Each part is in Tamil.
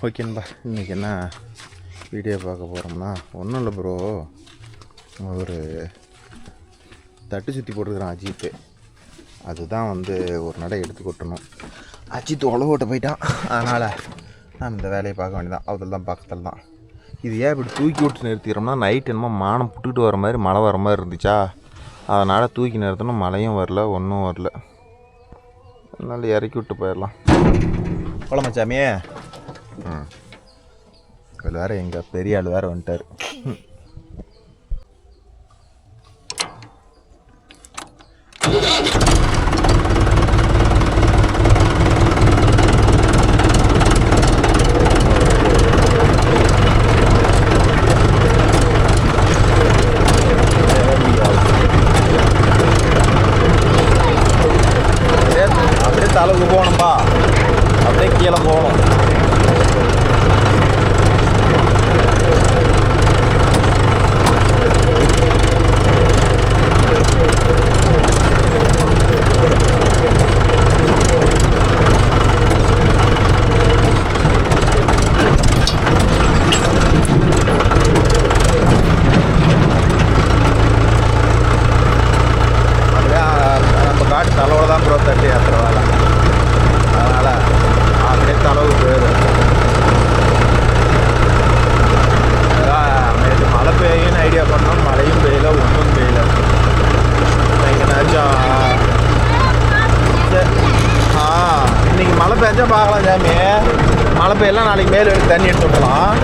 ஓகேன்பா. இன்றைக்கி என்ன வீடியோ பார்க்க போகிறோம்னா ஒன்றும் இல்லை ப்ரோ, ஒரு தட்டு சுற்றி போட்டுருக்குறான் அஜித்து. அதுதான் ஒரு நடை எடுத்து கொட்டணும். அஜித் உழவு ஓட்ட போயிட்டான், அதனால் நான் இந்த வேலையை பார்க்க வேண்டியதான். அதில் தான் பக்கத்தில் தான். இது ஏன் இப்படி தூக்கி விட்டு நிறுத்திடுறோம்னா, நைட் என்னமோ மானம் புட்டுக்கிட்டு வர மாதிரி மழை வர மாதிரி இருந்துச்சா, அதனால் தூக்கி நிறுத்தணும். மழையும் வரல, ஒன்றும் வரல, அதனால் இறக்கி விட்டு போயிடலாம். குழம்பச்சாமியே. இதில் வேறு எங்கள் பெரிய ஆள் வேறு வந்துட்டார். அப்படியே தலைவுக்கு போகணும்பா, அப்படியே கீழே போகணும். தலைவோட தான் ப்ரோ தட்டி ஏற்றுற வேலை, அதனால் அப்படியே தலைவு போயிடும். நேற்று மழை பெய்யுன்னு ஐடியா பண்ணோம், மழையும் பெய்யல, ஒன்றும் பெய்யல. எங்கேனாச்சும் இன்றைக்கி மழை பெஞ்சா பார்க்கலாம் சாமி. மழை பெய்யலாம், நாளைக்கு மேல் எடுத்து தண்ணி எடுத்து விடலாம்.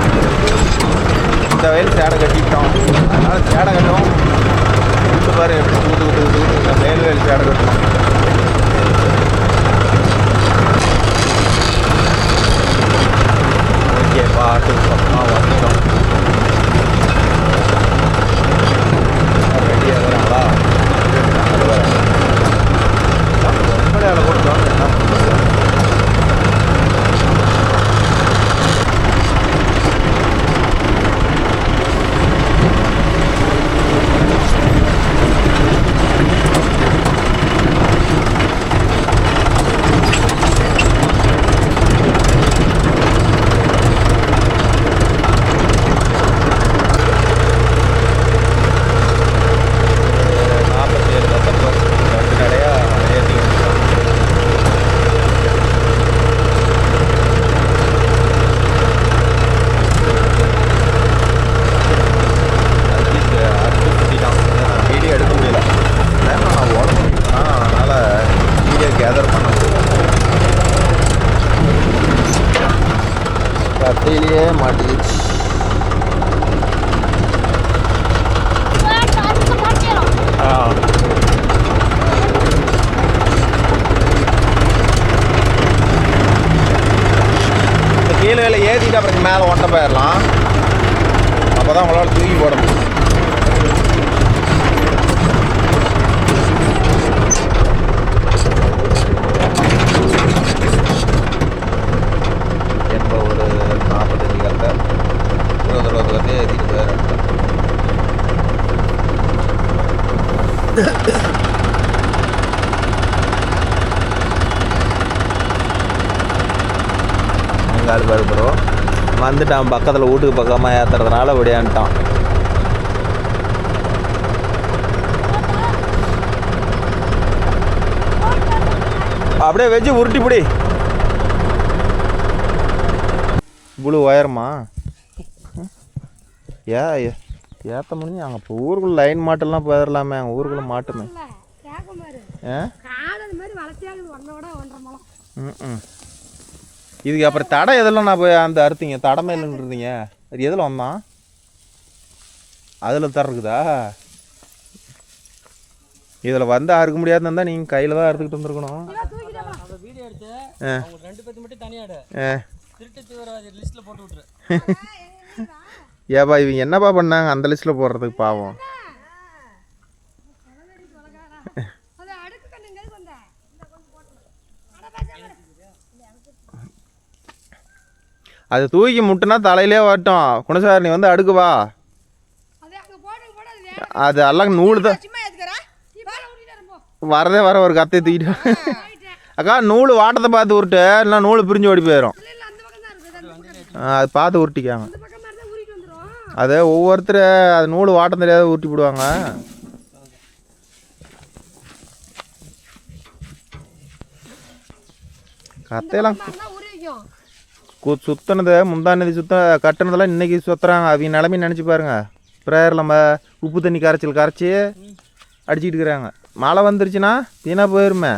இந்த வயல் சேடை கட்டிக்கிட்டோம், அதனால் சேடை கட்டும் விட்டு பாரு, ஊற்று மேல் வயல் சேடை கட்டணும். ஓகே, பாட்டு பக்கமாக வந்துட்டோம். ரெடியாக இருக்கிறாங்களா? அது வர ரொம்ப வேலை கொடுத்தோம். என்ன பண்ணுறது? கட்டையிலேயே மாட்டிடுச்சு. இந்த கீழே வேலை ஏற்றிட்டு அப்புறம் மேலே ஒட்ட போயிடலாம். அப்போ தான் உங்களால் தூக்கி போட முடியும். ஆள் பாரு ப்ரோ வந்துட்டான், பக்கத்தில் வீட்டுக்கு பக்கமாக ஏற்றுறதுனால விடையான்ட்டான். அப்படியே வச்சு உருட்டி பிடி. இவ்வளோ உயரமா ஏற்ற முடிஞ்சு அங்கே இப்போ ஊருக்குள்ள லைன் மாட்டெல்லாம் போயிடலாமே, அங்கே ஊருக்குள்ள மாட்டுமே. இதுக்கு அப்புறம் தடை எதெல்லாம் நான் போய் அந்த அறுத்தீங்க தடமே இல்லைன்னு இருந்தீங்க, அது எதில் வந்தான்? அதில் தர இருக்குதா? இதில் வந்து அறுக்க முடியாதுன்னு இருந்தால் நீங்கள் கையில் தான் அறுத்துக்கிட்டு வந்துருக்கணும். ஏப்பா இவங்க என்னப்பா பண்ணாங்க அந்த லிஸ்ட்டில் போடுறதுக்கு? பாவம். அது தூக்கி முட்டுனா தலையிலே வரட்டும். குணசாரணி வந்து அடுக்குவா, அது எல்லாம் நூல் தான் வரதே வர ஒரு கத்தையை தூக்கிட்டு. அக்கா நூல் வாட்டத்தை பார்த்து விட்டு இல்லைனா நூல் பிரிஞ்சு ஓடி போயிடும். அது பார்த்து உருட்டிக்காங்க. அதை ஒவ்வொருத்தர் அது நூல் வாட்டம் தெரியாத உருட்டி போடுவாங்க. கத்தையெல்லாம் சுத்தினது முந்தானதி கட்டினதெல்லாம் இன்னைக்கு சுற்றுறாங்க. அவங்க நிலமையை நினச்சி பாருங்க. ப்ரேயர் நம்ம உப்பு தண்ணி கரைச்சி அடிச்சுட்டு இருக்கிறாங்க. மழை வந்துருச்சுன்னா வீணாக போயிருமே.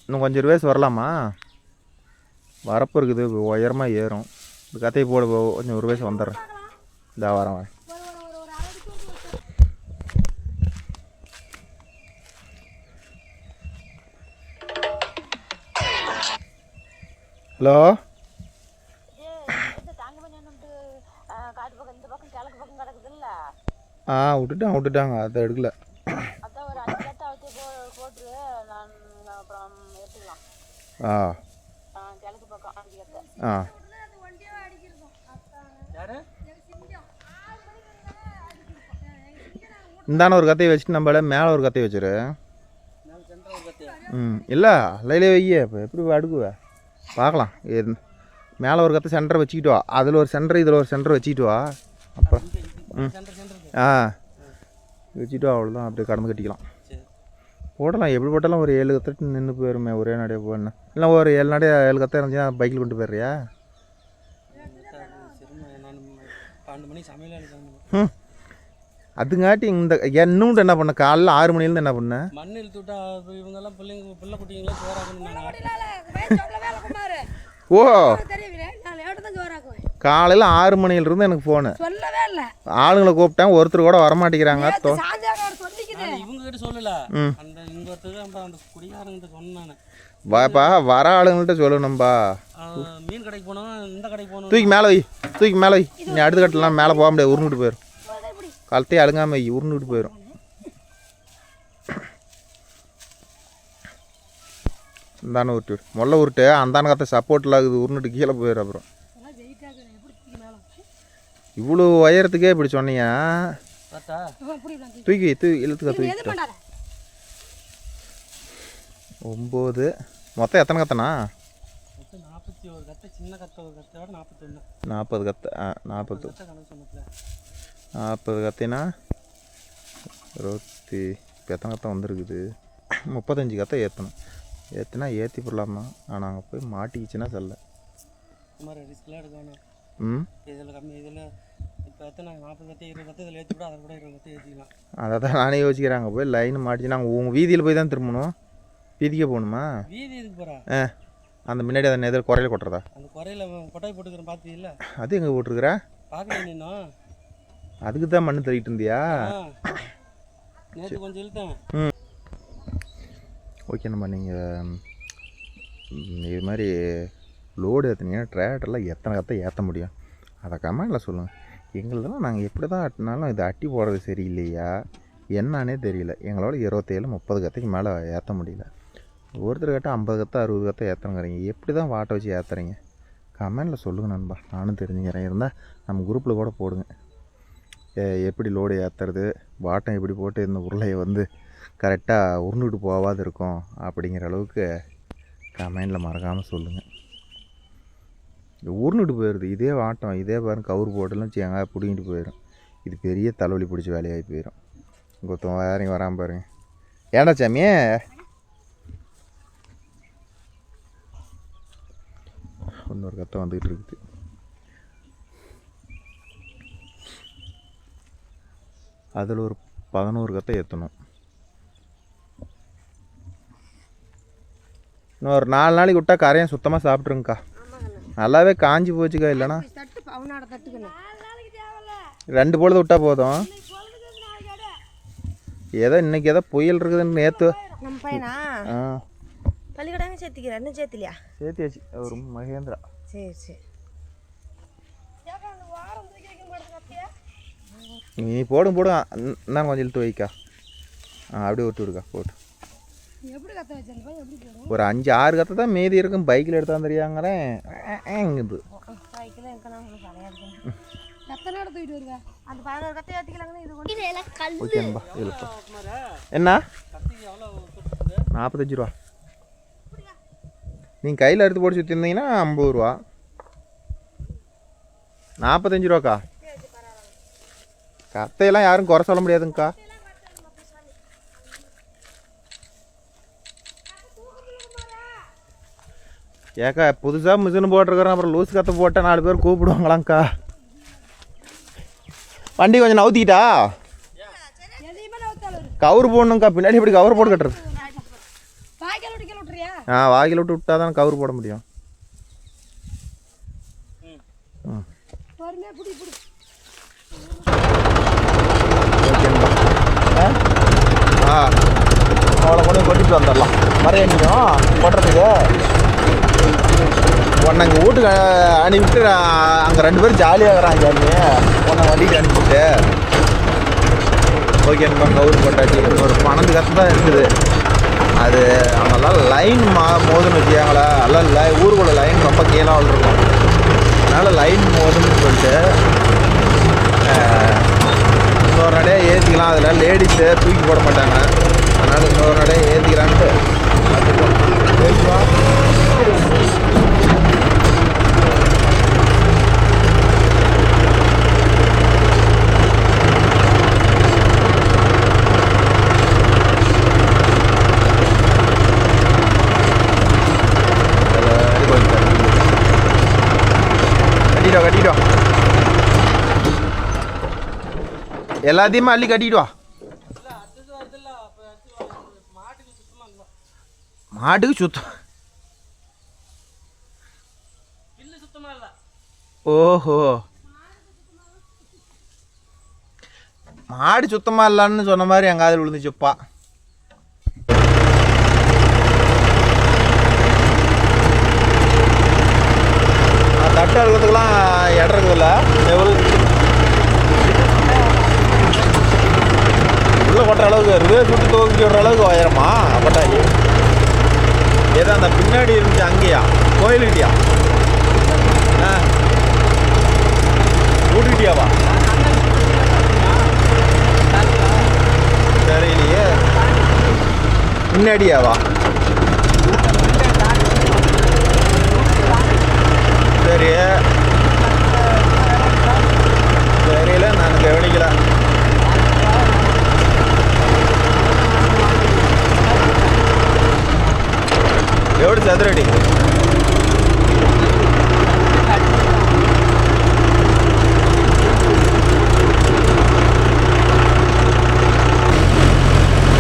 இன்னும் கொஞ்சம் ரூபாய்ஸ் வரலாமா? வரப்பு இருக்குது, உயரமாக ஏறும். இந்த கத்தையை போட கொஞ்சம் ரூபாய்ஸ் வந்துடுறேன். இந்த வரேன். ஹலோ, விட்டுட்டாங்க. அதை எடுக்கல. இந்தான ஒரு கத்தையை வச்சுட்டு நம்மள மேலே ஒரு கத்தையை வச்சிரு. இல்லை லைலே வையே. இப்போ எப்படி அடுக்குவ பார்க்கலாம். மேலே ஒரு கத்தை சென்டரை வச்சுக்கிட்டு வா. அதில் ஒரு சென்டர் இதில் ஒரு சென்டர் வச்சுக்கிட்டு வா. அப்புறம் வச்சுட்டு வா. அவ்வளோதான். அப்படியே கடந்து கட்டிக்கலாம். போடலாம். எப்படி போட்டாலும் ஒரு 7 கத்தை நின்று போயிருமே ஒரே நடையாக போடணும். இல்லை ஒரு 7 நடையாக 7 கத்தை இருந்துச்சுன்னா பைக்கில் கொண்டு போயிடுறியா? அதுங்காட்டி இந்த இன்னும் என்ன பண்ண? காலையில் 6 மணிலேருந்து என்ன பண்ண? மண்ணில் தூட்டா இவங்கெல்லாம் பிள்ளை குட்டிங்களாம் சோறாக்கணும். ஓ, காலையில் 6 மணிலிருந்து எனக்கு ஃபோனு. ஆளுங்களை கூப்பிட்டேன், ஒருத்தர் கூட வரமாட்டேங்கிறாங்க. இவங்க கிட்ட சொல்லல, அந்த இங்க ஒருத்தர் அந்த குடிகாரங்கிட்ட சொன்னானே. வாப்பா, வர ஆளுங்கள்ட்ட சொல்லணும்பா. மீன் கடைக்கு போனோம், இந்த கடைக்கு போனோம். தூக்கி மேலே வை. நீ அடுத்த கட்டலாம் மேலே போக முடியாது. உருண்டுட்டு போயிடும். கழுத்தையே அழுங்காம உருண்டுட்டு போயிடும். இந்தான உருட்டு முல்லை உருட்டு. அந்தான கத்தை சப்போர்ட்டில் ஆகுது. உருண்டுட்டு கீழே போயிடும். அப்புறம் இவ்வளோ உயரத்துக்கே இப்படி சொன்னீங்க. தூக்கி இழுத்துக்கா. தூக்கிட்டா 9. மொத்தம் எத்தனை கத்தனா? 40 கத்தை. 40 கத்தினா 20. இப்போ எத்தனை கத்தை வந்துருக்குது? 35 கத்தை ஏற்றினா ஏற்றி போடலாமா? ஆனால் அங்கே போய் மாட்டிக்கிச்சுன்னா சொல்ல. அதை தான் நானே யோசிக்கிறேன். அங்கே போய் லைன் மாட்டிச்சுன்னா அங்கே உங்கள் வீதியில் போய் தான் திரும்பணும். வீதிக்கே போகணுமா? அந்த முன்னாடி அதை எதில் குறையில கொட்டுறதா? அந்த குறையில கொட்டாய் போட்டுக்கிறேன் பார்த்தீங்களா? அது எங்கே போட்டுருக்குற? அதுக்கு தான் மண்ணு தள்ளிட்டு இருந்தியா? நேற்று கொஞ்சம் இழுத்தேன். ஓகே. நம்ம நீங்கள் இது மாதிரி லோடு ஏற்றுனீங்கன்னா டிராக்டரில் எத்தனை கத்தை ஏற்ற முடியும்? அதை கமெண்டில் சொல்லுங்கள். எங்களதெல்லாம் நாங்கள் எப்படி தான் அட்டினாலும் இது அட்டி போடுறது சரியில்லையா என்னானே தெரியல. எங்களோட 27-30 கத்தைக்கு மேலே ஏற்ற முடியல. ஒருத்தர் கட்ட 50 கத்தை 60 கத்தை ஏற்றுறீங்க. எப்படி தான் வாட்டை வச்சு ஏற்றுறீங்க? கமெண்டில் சொல்லுங்கள் நண்பா. நானும் தெரிஞ்சுக்கிறேன். இருந்தால் நம்ம குரூப்பில் கூட போடுங்க. எப்படி லோடு ஏற்றுறது, வாட்டம் எப்படி போட்டு இந்த உருளையை வந்து கரெக்டாக உருண்டுட்டு போகாது இருக்கும் அப்படிங்கிற அளவுக்கு கமெண்டில் மறக்காமல் சொல்லுங்கள். உருண்டுட்டு போயிடுது. இதே வாட்டம் இதே பாருங்க கவுர் போட்டெல்லாம் வச்சுக்காங்க பிடிங்கிட்டு போயிடும். இது பெரிய தலைவலி பிடிச்சி வேலையாகி போயிடும். கொத்தம் வேறையும் வராமல் பாருங்க. ஏண்டா சாமியே, இன்னொரு கத்தை வந்துக்கிட்டு இருக்குது. அதில் ஒரு 11 கத்தை ஏற்றணும். இன்னும் ஒரு 4 நாளைக்கு விட்டா கரையும் சுத்தமாக சாப்பிட்ருங்கக்கா. நல்லாவே காஞ்சி போச்சுக்கா. இல்லைனா 2 பொழுது விட்டா போதும். ஏதோ இன்னைக்கு ஏதோ புயல் இருக்குதுன்னு நேற்று சேர்த்தியாச்சு. ஒரு மகேந்திரா. சரி நீ போடும் நான் கொஞ்சம் இழுத்து வைக்கா. அப்படியே விட்டு விடுக்கா. போட்டு ஒரு 5-6 கத்தை தான் மீதி இருக்கும். பைக்கில் எடுத்தா தெரியாங்கிறேன். இது என்ன 45 ரூபா. நீங்கள் கையில் அறுத்து போட்டு சுற்றிருந்தீங்கன்னா 50 ரூபா. 45 ரூபாக்கா. கத்தையெல்லாம் யாரும் குறை சொல்ல முடியாதுங்கக்கா. ஏக்கா புதுசாக மிஷின் போட்டிருக்கிறோம், அப்புறம் லூஸ் கற்று போட்டால் 4 பேர் கூப்பிடுவாங்களாங்க்கா. வண்டி கொஞ்சம் நவுத்திக்கிட்டா கவுரு போடணுங்க்கா. பின்னாடி இப்படி கவர் போட்டு கட்டுறது. வாய்க்கில் விட்டு விட்டா தான் கவுரு போட முடியும். அவ்வளோ கொண்டு கொட்டிட்டு வந்துடலாம். மறையணிக்கும் கொட்டுறதுக்கு உன்னை எங்கள் வீட்டுக்கு அனுப்பிவிட்டு அங்கே 2 பேரும் ஜாலியாக இருக்கிறான். ஜாலியாக உன்னை வண்டிக்கு அனுப்பிவிட்டு ஓகேப்பா. கவுரு போட்டாச்சு. ஒரு 12 கற்று தான் இருக்குது. அது அவங்கெல்லாம் லைன் மோதுன்னு வச்சுக்காங்களா, எல்லாம் ஊருக்குள்ள லைன் ரொம்ப கீழாவில் இருக்கும். அதனால் லைன் மோதுன்னு சொல்லிட்டு இன்னொரு நடையாக ஏற்றிக்கலாம். அதில் லேடிஸு தூக்கி போட மாட்டாங்க. அதனால் இன்னொரு நடையாக ஏற்றிக்கலான்ட்டு ஏற்றுவா. கட்டிட்டோம் எல்லாத்தையுமே அள்ளி கட்டிட்டு வா. மாட்டுக்கு சுத்தம். ஓஹோ, மாடு சுத்தமாக இல்லைன்னு சொன்ன மாதிரி என் காதில் விழுந்துச்சுப்பா. தட்டு அழுகிறதுக்கெல்லாம் இடம் இருக்குதுல்ல, எவ்வளோ உள்ளே கொட்டுற அளவுக்கு இருக்குது. சுட்டு துவக்கி விடுற அளவுக்கு உயரமா கொட்டாயி. ஏதோ அந்த பின்னாடி இருந்துச்சு அங்கேயா கோயிலுக்கிட்டியா? கூட்டிட்டியாவா? தெரியலையே. பின்னாடியாவா? சரி தெரியல, நான் கவனிக்கல. எவ்வளோ சதுரடி?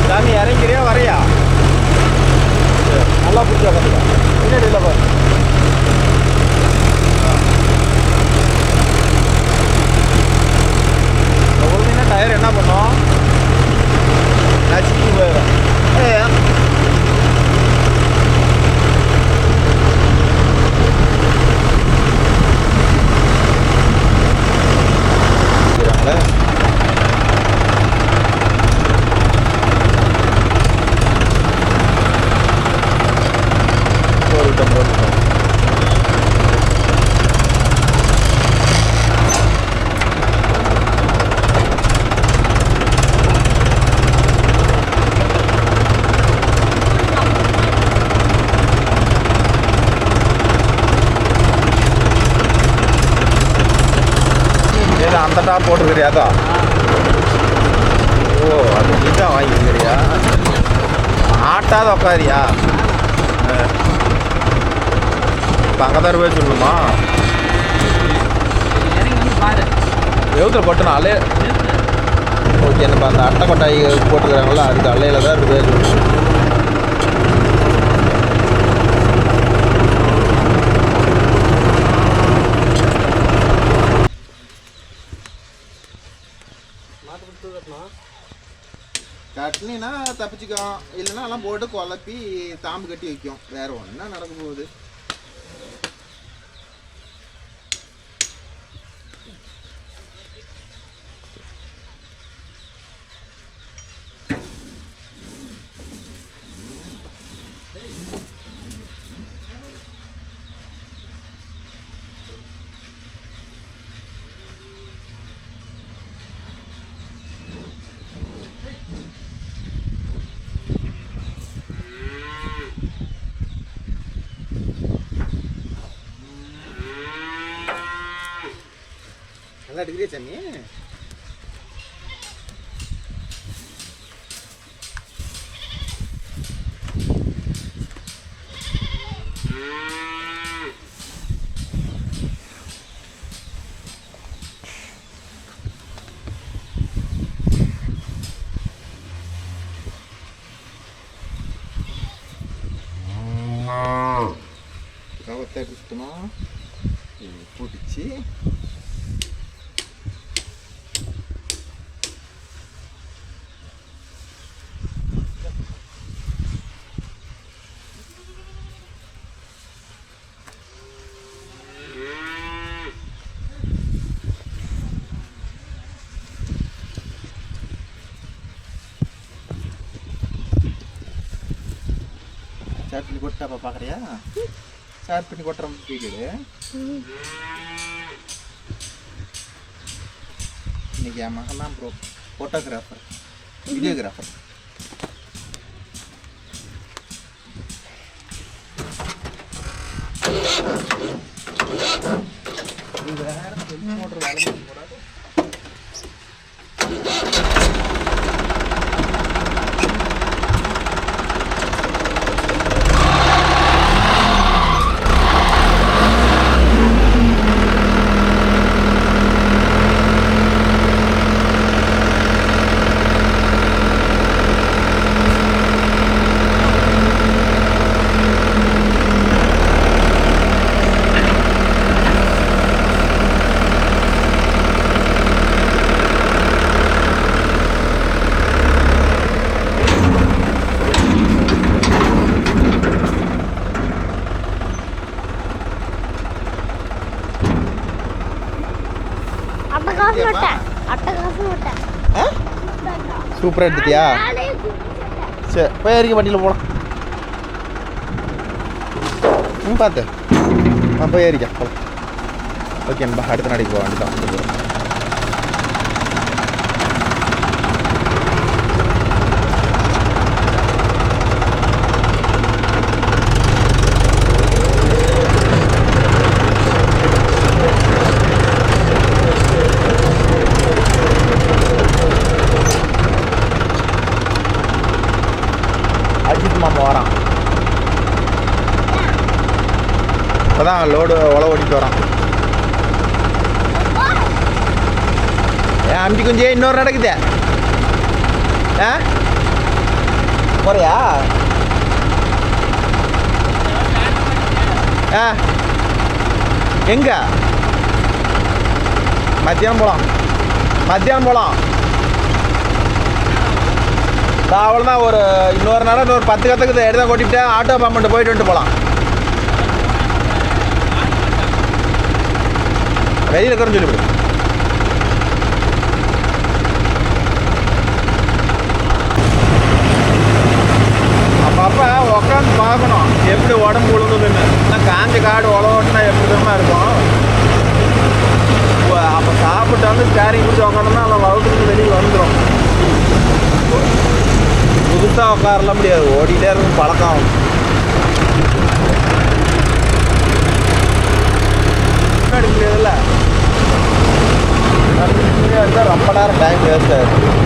சாமி இறங்கிறியா வரையா? நல்லா பிடிச்சா கற்றுக்கா. பின்னாடி இல்லை பாரு. டயர் என்ன பண்ணும்? நச்சுக்கு போயிடும். அந்த டாப் போட்டுக்கிறியாதா? ஓ, அது நீதான் வாங்கிக்கிறியா? ஆட்டாத உட்காரியா? இப்போ அங்கே தான் போய் சொல்லணுமா? எவ்வளோ கொட்டணும் அலைய? ஓகே, நம்ம அந்த அட்டை கொட்டாய் போட்டுக்கிறாங்களா, அதுக்கு அலையில தான் இருக்குது. கட்டினா தப்பிச்சுக்கும், இல்லைன்னா எல்லாம் போட்டு குழப்பி தாம்பு கட்டி வைக்கும். வேற ஒன்றா நடக்க போகுது. நல்லா எடுக்கிறியா சாமி? கவத்தை எடுத்துட்டோம், பிடிச்சி ஸ்டார்ட் பண்ணி கொட்டாப்பா பார்க்குறியா? ஸ்டார்ட் பண்ணி கொட்டுற வீடியோ இன்னைக்கு என் மகன் தான் ப்ரோ ஃபோட்டோகிராஃபர், வீடியோகிராஃபர். வேற மோட்டர் வேலை போடாது. சூப்பராக எடுத்துட்டியா? சரி போய் ஏறிக்க வண்டியில் போகலாம். பார்த்து போய் ஏறிக்க போகலாம். ஓகே நண்பா, அடுத்த நாளைக்கு போக வேண்டியதான். அஜித் மாமா வரான், இப்போதான் லோடு உழவு ஓடிட்டு வரான். ஏன் அம்பி குஞ்சே இன்னொரு நடக்குது? போறியா? எங்க? மத்தியானம் போகலாம், மத்தியானம் போகலாம். அவ்வளோதான், ஒரு இன்னொரு நேரம் இன்னொரு 10 கற்றுக்குது எடுத்து கொட்டிவிட்டு ஆட்டோ பம்பன்ட்டு போயிட்டு வந்துட்டு போகலாம். வெளியில் இருக்கிறன்னு சொல்லிவிடு. அப்பப்போ உட்காந்து பார்க்கணும் எப்படி உடம்பு விழுங்குதுன்னு. ஆனால் காஞ்ச காடு உழவோட்டினா எப்படி தான் இருக்கும். அப்போ சாப்பிட்டு வந்து ஸ்டேரிங் பிடிச்சி உட்காந்தோம்னா அந்த வகுத்துக்கு வெளியில் வந்துடும். புதுசாக உட்காரலாம் முடியாது, ஓடிட்டே இருக்கும், பழக்கம் ஆகும். எடுக்க முடியாதுல்ல, இருந்தால் ரொம்ப நேரம் டைம் வேஸ்ட் ஆகிடும்.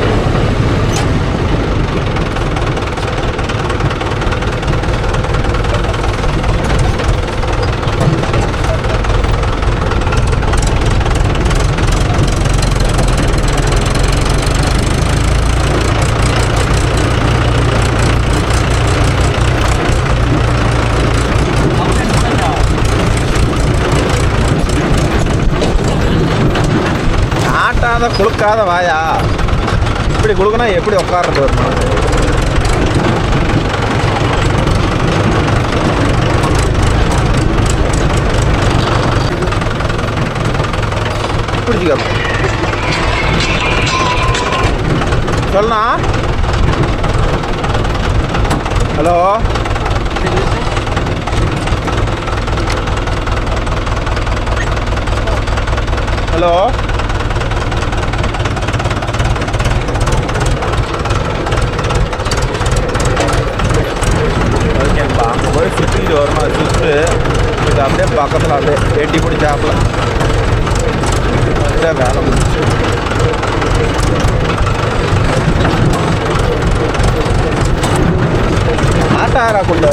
குளுக்காத வாயா, இப்படி குளுக்குனா எப்படி உட்கார்றது வரணும்? பிடிச்சிக்க சொல்லணா. ஹலோ, ஹலோ, ஓகேப்பா, போய் சுற்றிட்டு வரணும். சுற்று பக்கத்தில் அப்படியே எட்டி பிடிச்சாப்புல வேலை முடிச்சு. ஆட்டாராக்குள்ள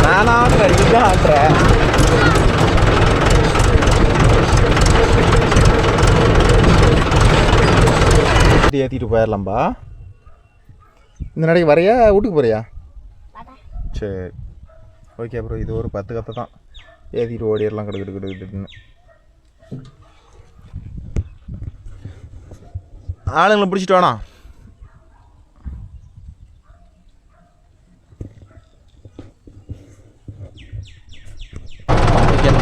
நான் ஆட்டுறேன், இதுதான் ஆட்டுறேன். ஏற்றிட்டு போயிடலாம்பா. இந்த நடைக்கு வரையா வீட்டுக்கு போறியா? சரி ஓகே ப்ரோ. இது ஒரு 10 கத்தை தான் ஏற்றிட்டு ஓடிடலாம் கிடக்கிட்டுன்னு. ஆளுங்களை பிடிச்சிட்டு வேணாம்.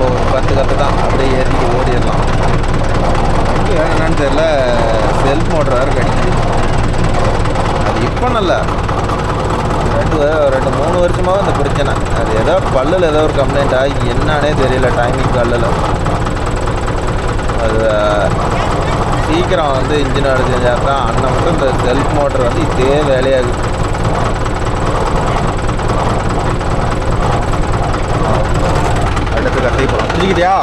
ஒரு 10 கத்தை தான் அப்படியே ஏற்றிட்டு ஓடிடலாம். என்னன்னு தெரியல, செல்ஃப் மோட்டர் வேறு கிடைக்குது. அது இப்போ நல்ல 2-3 வருஷமாக இந்த பிரச்சனை. அது ஏதோ பல்லில் ஏதோ ஒரு கம்ப்ளைண்ட் ஆகி என்னன்னே தெரியல. டைமிங் கல்லில் அது சீக்கிரம் வந்து இன்ஜின் வேலை செஞ்சால் தான் அண்ணன் மட்டும் இந்த செல்ஃப் மோட்டர் வந்து இதே வேலையாகுது. அடுத்து கட்டை போகலாம். புரிஞ்சுக்கிட்டியா?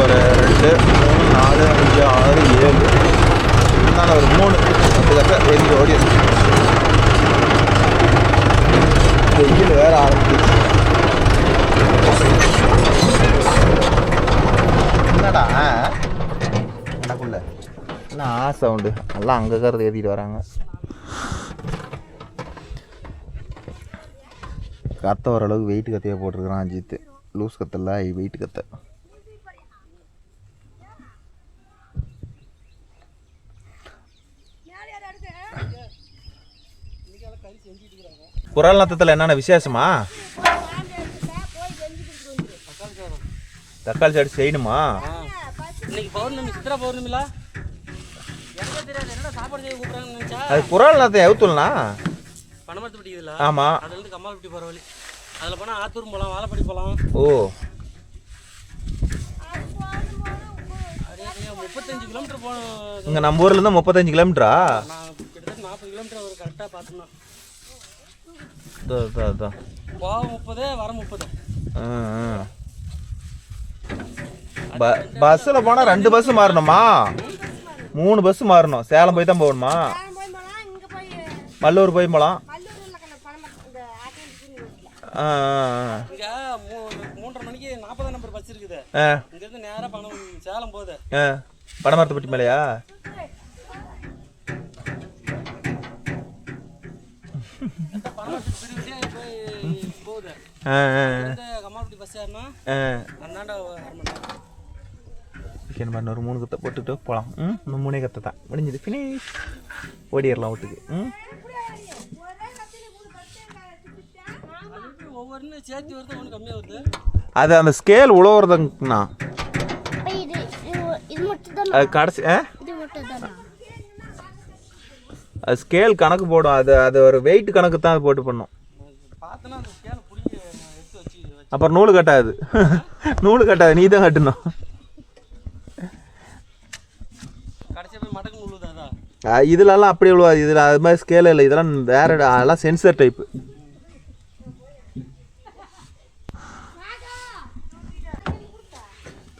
ஒரு 2 3 4 5 6 7 இருந்தாலும் ஒரு 3 10 கட்டை ஏறி ஓடி வெயில் வேற ஆரம்பிச்சு. என்னடா எனக்குள்ள என்ன சவுண்டு எல்லாம் அங்கே கருது ஏற்றிட்டு வராங்க. கத்தை ஓரளவுக்கு வெயிட் கத்தையாக போட்டிருக்கிறான் அஜித்து. லூஸ் கத்தல, வெயிட் கத்தை. குரல் நத்தத்தில் என்னென்ன விசேஷமா? தக்காளி சாடு செய்யணுமா? இன்னைக்கு பௌர்ணமி, சித்ரா பௌர்ணமில எனக்கு தெரியாது என்னடா சாப்பாடு செய்ய கூப்பிடுறாங்கன்னு நினைச்சா. அது குரல் நத்தை எவுத்துலனா பணமரத்து பிடிக்குதுல்ல. ஆமா. அதுல இருந்து கம்மால்பட்டி போற வழி. அதுல போனா ஆத்தூர் போலாம், வாழைப்படி போலாம். ஓ 35 கிலோமீட்டர் போகணும். இங்கே நம்ம ஊர்ல இருந்து 35 கிலோமீட்டரா? நான் கிட்டத்தட்ட 40 கிலோமீட்டர் ஒரு கரெக்டாக பார்த்தோம்னா. போக 30 வர 30. பஸ்ஸில் போனால் 2 பஸ் மாறணுமா? 3 பஸ் மாறணும். சேலம் போய் தான் போகணுமா? மல்லூர் போய் போகலாம். இங்க 3:30 மணிக்கு 40 நம்பர் பஸ் இருக்குது. இங்கிருந்து நேராக சேலம் போகுது. பனமரத்துப்பட்டி மேலையா? போகுது. கம்மால்பட்டி பஸ் ஏறினா அந்தாண்ட 1/2 மணி நேரம். ஒரு 3 கத்தை போட்டுட்டு போகலாம். இன்னும் 3 கத்தை தான் முடிஞ்சது. ஃபினிஷ். ஓடிடலாம் வீட்டுக்கு. ஒவ்வொரு சேர்த்து வருது, ஒன்று கம்மியாக வருது. அது அந்த ஸ்கேல் உழவுறதுங்கண்ணா. அது கடைசி அது ஸ்கேல் கணக்கு போடும். அது ஒரு வெயிட் கணக்கு தான் அது போட்டு பண்ணும். அப்புறம் நூல் கட்டாது. நூல் கட்டாது, நீ தான் கட்டணும். இதுலலாம் அப்படி விழுவாது. இதில் அது மாதிரி ஸ்கேல் இல்லை. இதெல்லாம் வேற, அதெல்லாம் சென்சர் டைப்பு.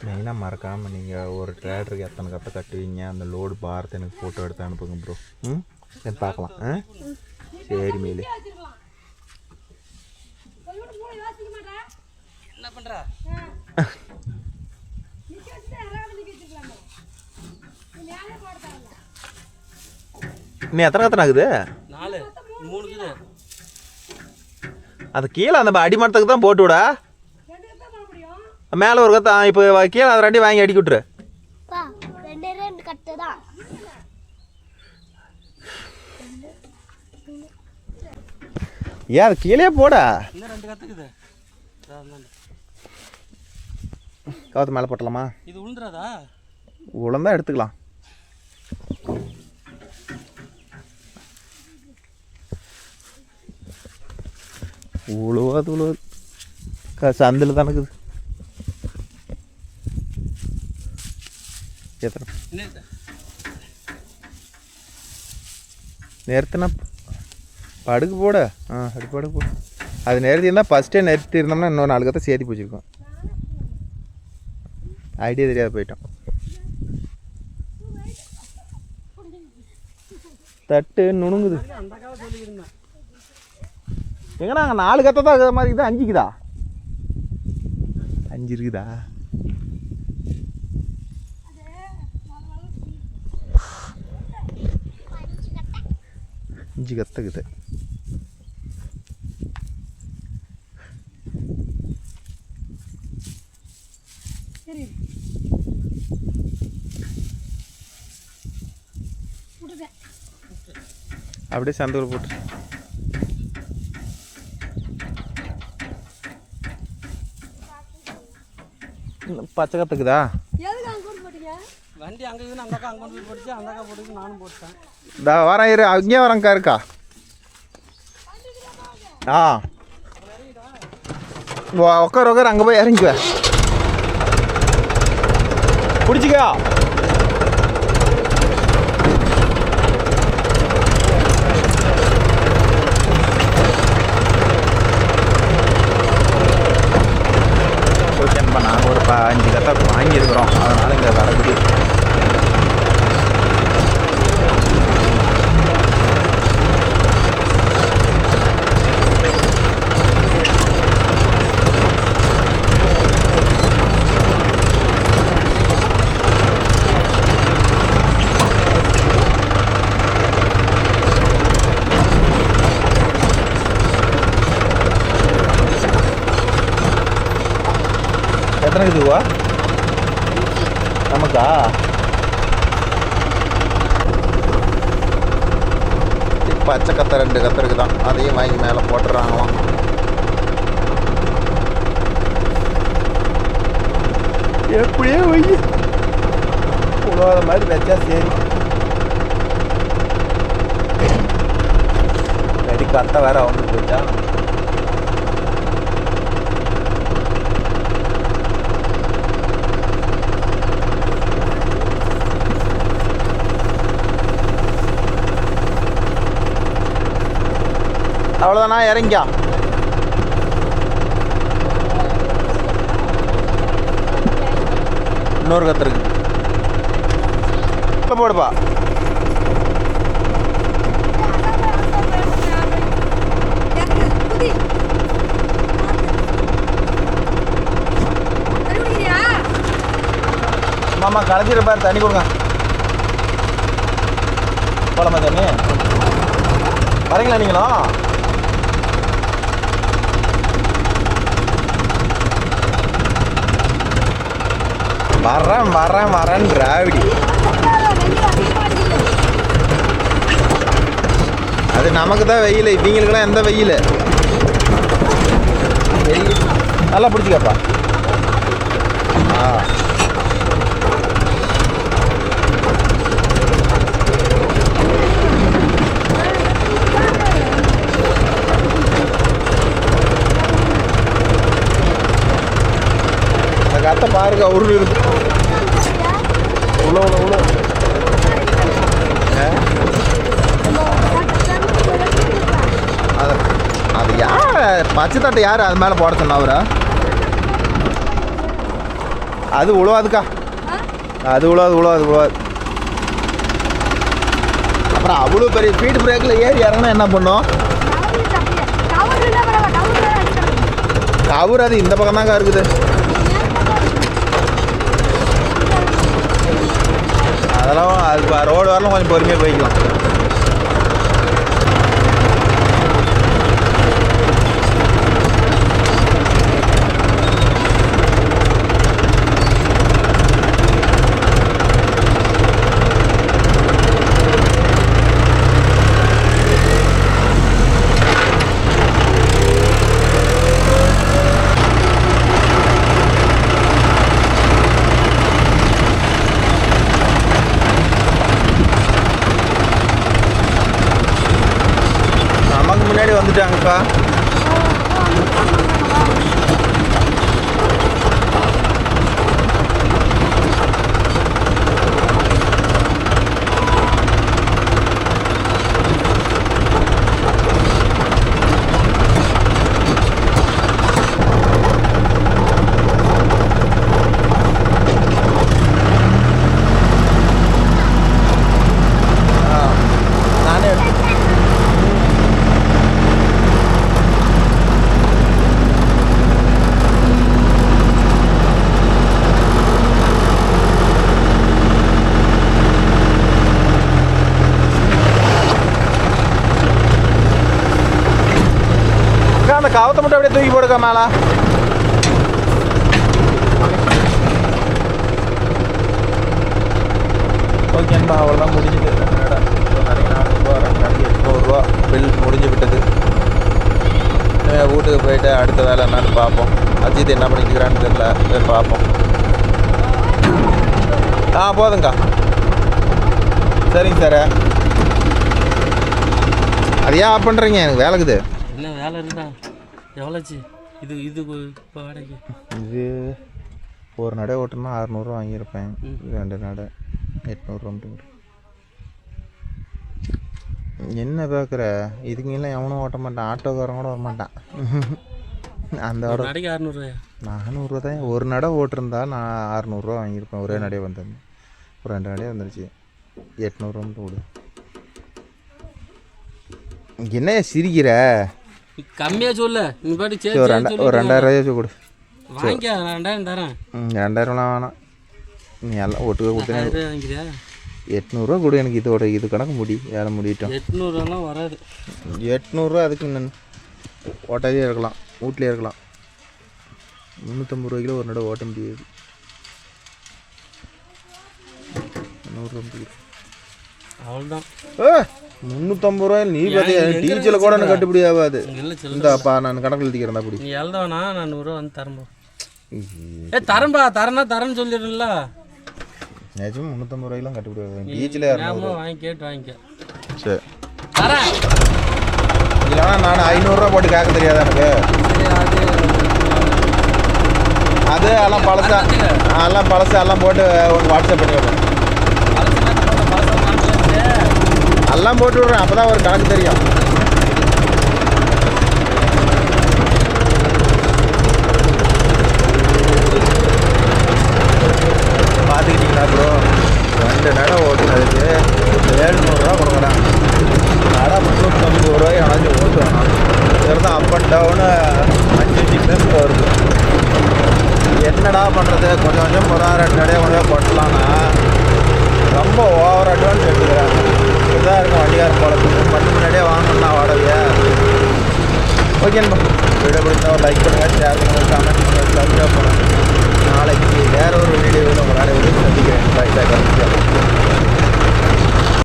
மெயினாக மறக்காமல் நீங்கள் ஒரு ட்ரேடருக்கு எத்தனை கத்தை கட்டுவீங்க, அந்த லோடு பார்த்து எனக்கு ஃபோட்டோ எடுத்து அனுப்புங்க ப்ரோ. பார்க்கலாம். சரி மேலே என்ன பண்ணுற? இன்னும் எத்தனை கத்தனை ஆகுது? 4 3 இருக்குது. அது கீழே அந்த அடிமரத்துக்கு தான் போட்டு விடா. மேலே ஒரு கத்தை இப்போ கீழே அதை 2 வாங்கி அடிக்கி விட்டுரு. ஏன் அது கீழே போடா. இன்னும் 2 கத்துக்குது. கவத்தை மேலே போட்டலாமா? இது உளுந்துறாதா? உளுந்தா எடுத்துக்கலாம். உழுவாது சந்தில் தான் இருக்குது. எத்தனை நிறுத்தினா படுக்கு போட அப்படி படுக்கு போட. அது நிறுத்தியிருந்தால் ஃபஸ்ட்டே நிறுத்தி இருந்தோம்னா இன்னொரு 4 கத்தை சேர்த்து போச்சுருக்கோம். ஐடியா தெரியாது போயிட்டோம். தட்டு நுணுங்குது. எங்கடா அங்கே 4 கத்தை தான் இருக்கிற மாதிரி இருக்குதா? 5 இருக்குதா? 5 இருக்குதா? அஞ்சு கற்றுக்குது. அப்படியே சந்தூர் போட்டு பச்சை கற்றுக்குதா? வண்டி அங்கே இருக்குது, அந்த அக்கா அங்கே கொண்டு போய் போட்டுச்சு, அந்த அக்கா போட்டுக்கு நானும் போட்டேன். இதா வரேன் இரு, அங்கேயே வரேங்க்கா இருக்கா. உட்கார் உட்கார், அங்கே போய் இறங்கிக்குவேன். பிடிச்சிக்கா. ஓகேப்பா, நாங்கள் ஒரு 5 கத்தை வாங்கியிருக்கிறோம், அதனால் இங்கே வரக்குது. எத்தனை இருக்குதுவா நமக்கா? பச்சை கத்தை 2 கத்தை இருக்குதான், அதையும் வாங்கி மேலே போட்டுறாங்களாம். எப்படியே வை உழவாத மாதிரி வச்சா சரி. ரெடி கத்தை வேற வந்து போச்சா. அவ்வளோதானா, இறங்கியா. இன்னொரு கத்து இருக்கு, இப்போ போடுப்பா. மாமா கலஞ்சிருப்பார், தண்ணி கொடுங்க. போலாமா தண்ணி? வரீங்களா நீங்களும்? வரேன் வரேன் வரேன் திராவிடி. அது நமக்கு தான் வெயில், இவங்களுக்கெல்லாம் எந்த வெயில். வெயில் நல்லா பிடிச்சிக்கப்பா. கத்தை பாருங்க, உருள் இருக்கு. உள்ள உள்ள உள்ள அது யார் பச்சை தட்டை யார் அது மேலே போட சொன்னா அவரா? அது உழுவாதுக்கா, அது உழுவாது. அப்புறம் அவ்வளோ பெரிய ஸ்பீட் பிரேக்கில் ஏறி இறங்கினா என்ன பண்ணும்? கவுர் அது இந்த பக்கம் தாங்க இருக்குது. அதெல்லாம் அது ரோடு வரலாம் கொஞ்சம் பொறுமையாக போய்க்கலாம். முன்னாடி வந்துட்டாங்கப்பா. மட்டும் அப்படியே தூக்கி போடுக்கா மேலே. ஓகேன்பா, அவ்வளோதான் முடிஞ்சுது. நிறைய 400 2 800 பில் முடிஞ்சு விட்டது. வீட்டுக்கு போயிட்டு அடுத்த வேலை என்னன்னு பார்ப்போம். அஜித் என்ன பண்ணிக்கிறான்னு தெரியல, போய் பார்ப்போம். போதுங்கக்கா. சரிங்க சார். அது ஏன் ஆஃப் பண்ணுறீங்க? எனக்கு வேலைக்குது. என்ன வேலை இருக்குதா? எவ்வளோச்சு இது? இது இப்போ வாடகை இது ஒரு நடை ஓட்டணும்னா 600 வாங்கியிருப்பேன். 2 நடை 800 மட்டும். என்ன பார்க்குற? இதுக்கெல்லாம் எவனும் ஓட்ட மாட்டான், ஆட்டோக்காரன் கூட வர மாட்டான். அந்த ஒரு நடைக்கு 600 400 தான். ஒரு நடை ஓட்டிருந்தா நான் 600 வாங்கியிருப்பேன். ஒரே நடையை வந்திருந்தேன். ஒரு 2 நடையே வந்துருச்சு. 800 மட்டும் விடு. என்ன சிரிக்கிற? கம்மியாக சொல்ல. நீ பாட்டு சரி ஒரு 2000 ரூபாய் கொடு. வாங்கிக்க. 2000 தரேன். 2000 வேணாம். நீ எல்லாம் ஒட்டுக்க கொடுத்தேன். வாங்கிக்கிறியா? 800 கொடு. எனக்கு இதோட இது கணக்கு வேலை முடிட்டோம். 800 வராது. 800 அதுக்கு நான் ஓட்டாதே இருக்கலாம், வீட்லேயே இருக்கலாம். 350 ரூபாய்க்குள்ள ஒரு நடை ஓட்ட முடியாது. 100 அவ்வளோதான். 350 ரூபாயில் நீ பார்த்தியா? டீச்சரில் கூட எனக்கு கட்டுப்படி ஆகாது. இந்தாப்பா, நான் கணக்கில் எழுதிக்கிறேன். அப்படி நீ எழுதவனா? நான் 100 வந்து தரம்போ. தரம்பா. தரேன்னு சொல்லிடுறல. நிஜம் 350 ரூபாய்க்கெலாம் கட்டுப்படி ஆகாது. டீச்சரில் வாங்கி கேட்டு வாங்கிக்க. சரி தரேன். இல்லைனா நான் 500 ரூபா போட்டு கேட்க தெரியாதா எனக்கு? அது எல்லாம் பழசா, எல்லாம் பழசு எல்லாம் போட்டு உனக்கு வாட்ஸ்அப் பண்ணி விடுறேன். எல்லாம் போட்டு விட்றேன். அப்போ தான் ஒரு கணக்கு தெரியும். பார்த்துக்கிட்டிங்களா ப்ரோ? 2 நடை ஓட்டுனதுக்கு 700 ரூபா கொடுக்குறேன். நடை 350 ரூபாய் அணைஞ்சி ஓட்டுவேன். இதுதான் அப் அண்ட் டவுனு 5 கிலோமீட்டர் வருது. என்னடா பண்ணுறது? கொஞ்சம் கொஞ்சம் 2 நடையை கொஞ்சம் போட்டலான்னா ரொம்ப ஓவர் அட்வான்ஸ் எடுத்துக்கிறாங்க. இதுதான் இருக்கும் வண்டிகாரம் போல. 10 முன்னாடியே வாங்கணும்னா வாடகையா? ஓகேண்ணா, வீடியோ பிடிச்சா லைக் பண்ணுங்கள், ஷேர் பண்ணுங்கள், கமெண்ட் பண்ணுங்கள், சப்ஸ்கிரைப் பண்ணுங்கள். நாளைக்கு